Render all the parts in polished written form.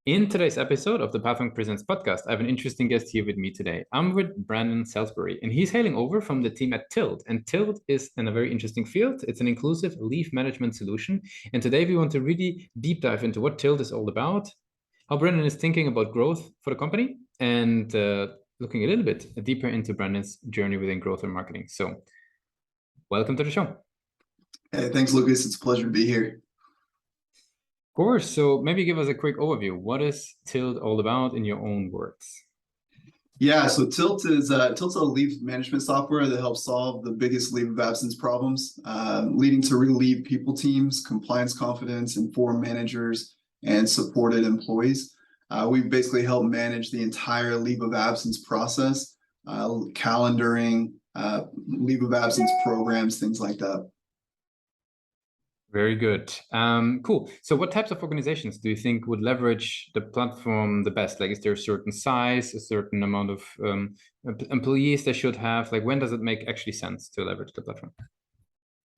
In today's episode of the Pathwing Presents podcast, I have an interesting guest here with me today. I'm with Brandon Salisbury, and he's hailing over from the team at Tilt. And Tilt is in a very interesting field. It's an inclusive leave management solution. And today we want to really deep dive into what Tilt is all about, how Brandon is thinking about growth for the company, and looking a little bit deeper into Brandon's journey within growth and marketing. So, welcome to the show. Hey, thanks, Lucas. It's a pleasure to be here. Of course. So maybe give us a quick overview. What is Tilt all about in your own words? Yeah, so Tilt's a leave management software that helps solve the biggest leave of absence problems, leading to relieve people teams, compliance confidence, informed managers, and supported employees. We basically help manage the entire leave of absence process, calendaring, leave of absence programs, things like that. Very good. Cool. So what types of organizations do you think would leverage the platform the best? Like, is there a certain size, a certain amount of employees they should have? Like, when does it make actually sense to leverage the platform?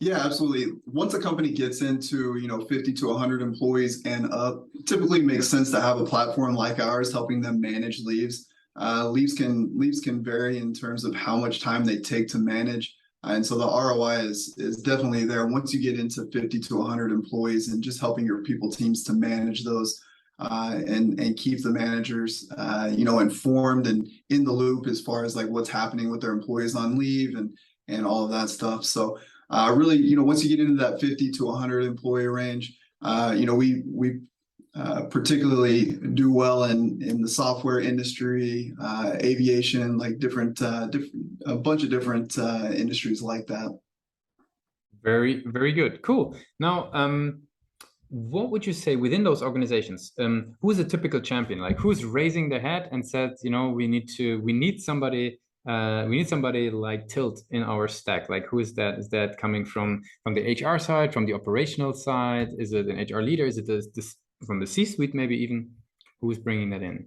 Yeah, absolutely. Once a company gets into, 50 to 100 employees and up, typically makes sense to have a platform like ours helping them manage leaves. Leaves can vary in terms of how much time they take to manage. And so the ROI is definitely there. Once you get into 50 to 100 employees and just helping your people teams to manage those and keep the managers, informed and in the loop as far as like what's happening with their employees on leave and all of that stuff. So really, once you get into that 50 to 100 employee range, we particularly do well in the software industry, aviation, like a bunch of different industries like that. Very, very good. Cool. Now, what would you say within those organizations? Who is a typical champion? Like, who's raising their head and said, we need somebody. We need somebody like Tilt in our stack. Like, who is that? Is that coming from the HR side, from the operational side? Is it an HR leader? Is it this from the C-suite, maybe even? Who's bringing that in?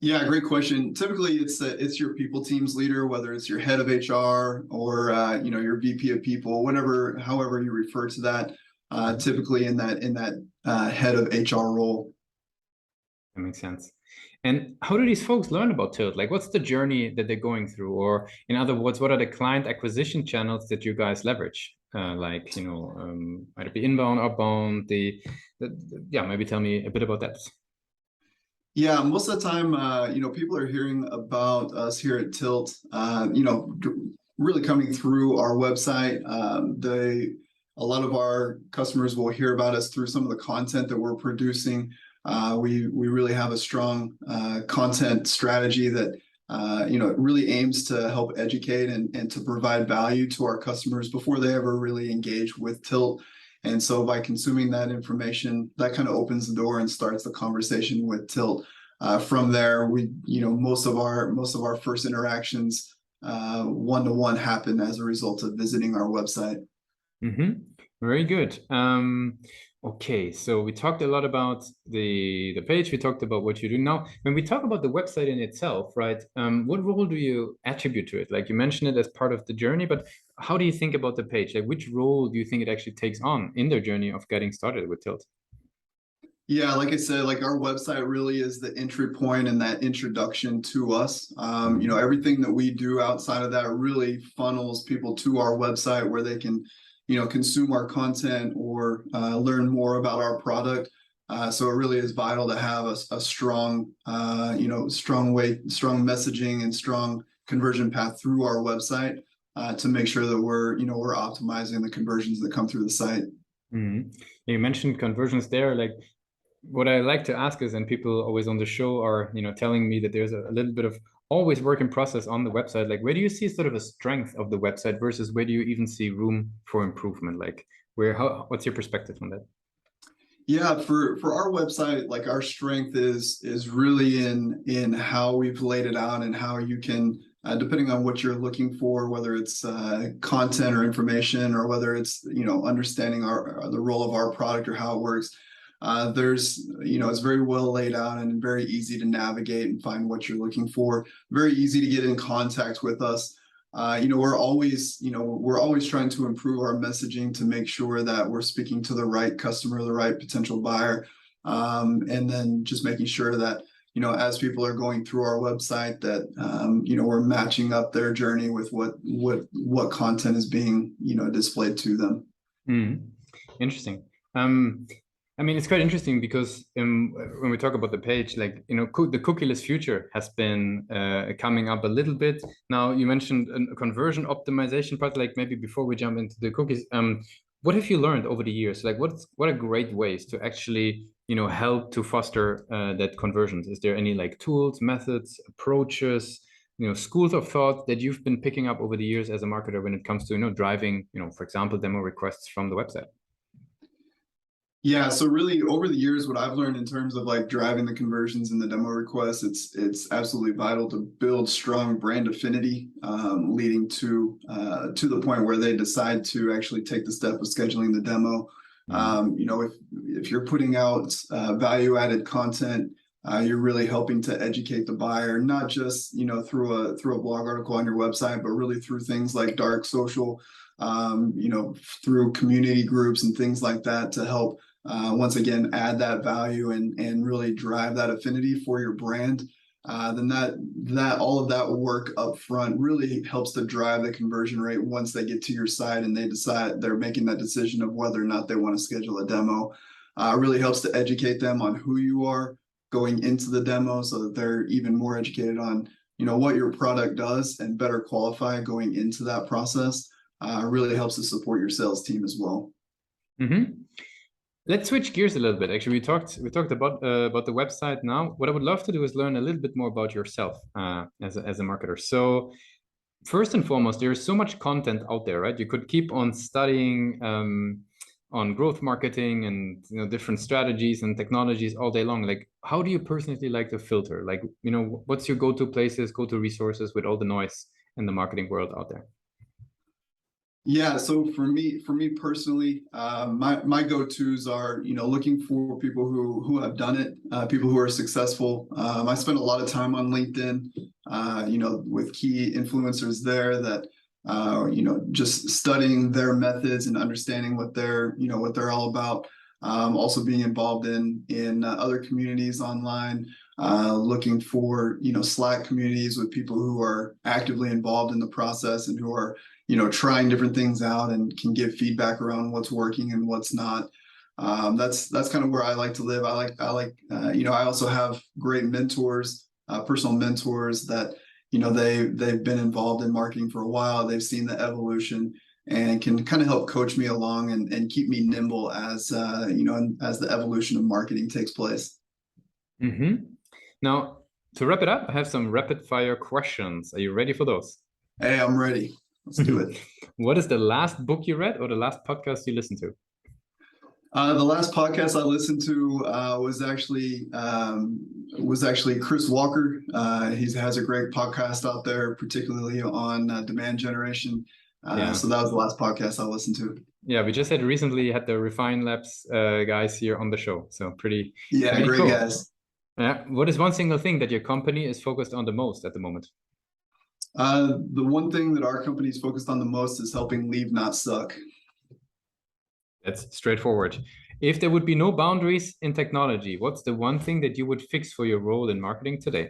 Yeah, great question. Typically, it's your people teams leader, whether it's your head of HR or your VP of people, however you refer to that. Typically in that head of HR role. That makes sense. And how do these folks learn about Tilt? Like, what's the journey that they're going through? Or in other words, what are the client acquisition channels that you guys leverage? Might it be inbound, outbound? Maybe tell me a bit about that. Yeah, most of the time, people are hearing about us here at Tilt, really coming through our website. A lot of our customers will hear about us through some of the content that we're producing. We really have a strong content strategy that it really aims to help educate and to provide value to our customers before they ever really engage with Tilt. And so by consuming that information, that kind of opens the door and starts the conversation with Tilt. From there, most of our first interactions one-to-one happen as a result of visiting our website. Mm-hmm. Very good. Okay, so we talked a lot about the page. We talked about what you do now. When we talk about the website in itself, right? What role do you attribute to it? Like, you mentioned it as part of the journey, but how do you think about the page? Like, which role do you think it actually takes on in their journey of getting started with Tilt? Yeah, like I said, like our website really is the entry point and that introduction to us. Everything that we do outside of that really funnels people to our website where they can, consume our content or learn more about our product. So it really is vital to have a strong, strong messaging and strong conversion path through our website to make sure that we're optimizing the conversions that come through the site. Mm-hmm. You mentioned conversions there. Like, what I like to ask is, and people always on the show are, telling me that there's a little bit of always work in process on the website. Like, where do you see sort of a strength of the website versus where do you even see room for improvement? Like, what's your perspective on that? Yeah, for our website, like our strength is really in how we've laid it out and how you can, depending on what you're looking for, whether it's content or information, or whether it's understanding the role of our product or how it works. It's very well laid out and very easy to navigate and find what you're looking for. Very easy to get in contact with us. We're always trying to improve our messaging to make sure that we're speaking to the right customer, the right potential buyer. And then just making sure that, as people are going through our website, that we're matching up their journey with what content is being displayed to them. Interesting. I mean, it's quite interesting because when we talk about the page, like, the cookieless future has been coming up a little bit. Now, you mentioned a conversion optimization part, like maybe before we jump into the cookies, what have you learned over the years? Like, what are great ways to actually, help to foster that conversions? Is there any like tools, methods, approaches, schools of thought that you've been picking up over the years as a marketer when it comes to, driving, for example, demo requests from the website? Yeah, so really over the years, what I've learned in terms of like driving the conversions and the demo requests, it's absolutely vital to build strong brand affinity, leading to the point where they decide to actually take the step of scheduling the demo. If you're putting out value-added content, you're really helping to educate the buyer, not just through a blog article on your website, but really through things like dark social, through community groups and things like that to help once again add that value and really drive that affinity for your brand. Then that all of that work up front really helps to drive the conversion rate once they get to your site and they decide they're making that decision of whether or not they want to schedule a demo. Really helps to educate them on who you are going into the demo so that they're even more educated on what your product does and better qualify going into that process. Really helps to support your sales team as well. Let's switch gears a little bit. Actually, we talked about the website now. What I would love to do is learn a little bit more about yourself as a marketer. So first and foremost, there's so much content out there, right? You could keep on studying on growth marketing and different strategies and technologies all day long. Like, how do you personally like to filter? Like, what's your go-to places, go-to resources with all the noise in the marketing world out there? Yeah, so for me personally, my go-tos are looking for people who have done it, people who are successful. I spend a lot of time on LinkedIn, with key influencers there that just studying their methods and understanding what they're all about. Also being involved in other communities online, looking for Slack communities with people who are actively involved in the process and who are trying different things out and can give feedback around what's working and what's not. That's kind of where I like to live. I also have great mentors, personal mentors that they've been involved in marketing for a while. They've seen the evolution and can kind of help coach me along and keep me nimble as as the evolution of marketing takes place. Now, to wrap it up, I have some rapid fire questions. Are you ready for those? Hey, I'm ready. Let's do it. What is the last book you read or the last podcast you listened to? The last podcast I listened to was actually Chris Walker. He has a great podcast out there, particularly on demand generation. So that was the last podcast I listened to. Yeah, we just recently had the Refine Labs guys here on the show. So pretty great cool. Guys. Yeah. What is one single thing that your company is focused on the most at the moment? The one thing that our company is focused on the most is helping leave not suck. That's straightforward. If there would be no boundaries in technology, what's the one thing that you would fix for your role in marketing today?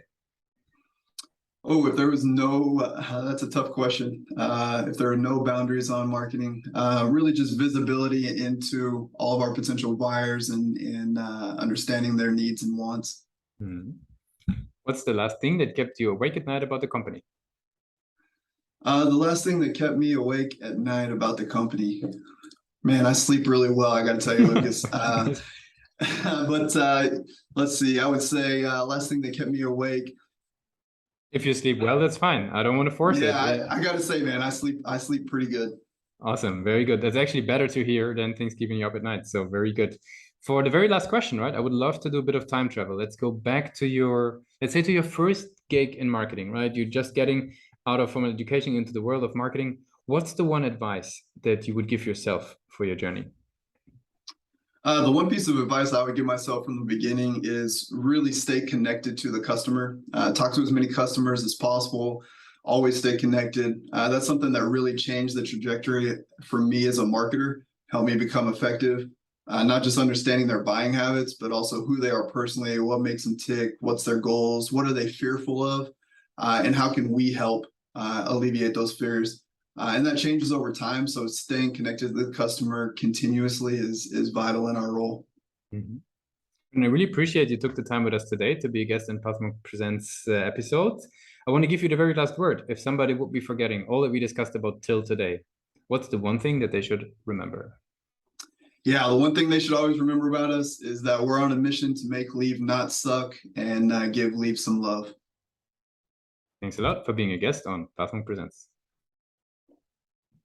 Oh, if there was no, that's a tough question. If there are no boundaries on marketing, really just visibility into all of our potential buyers and understanding their needs and wants. What's the last thing that kept you awake at night about the company? The last thing that kept me awake at night about the company, man, I sleep really well, I got to tell you, Lucas. But let's see, I would say last thing that kept me awake. If you sleep well, that's fine. I don't want to force it. Yeah, I got to say, man, I sleep pretty good. Awesome. Very good. That's actually better to hear than things keeping you up at night. So very good. For the very last question, right? I would love to do a bit of time travel. Let's go back to let's say to your first gig in marketing, right? You're just getting out of formal education into the world of marketing. What's the one advice that you would give yourself for your journey? The one piece of advice I would give myself from the beginning is really stay connected to the customer. Talk to as many customers as possible. Always stay connected. That's something that really changed the trajectory for me as a marketer, helped me become effective. not just understanding their buying habits, but also who they are personally, what makes them tick, what's their goals, what are they fearful of, and how can we help alleviate those fears. And that changes over time. So staying connected to the customer continuously is vital in our role. Mm-hmm. And I really appreciate you took the time with us today to be a guest in Pathmark Presents episode. I want to give you the very last word. If somebody would be forgetting all that we discussed about Till today, what's the one thing that they should remember? Yeah, the one thing they should always remember about us is that we're on a mission to make leave not suck and give leave some love. Thanks a lot for being a guest on Pathmark Presents.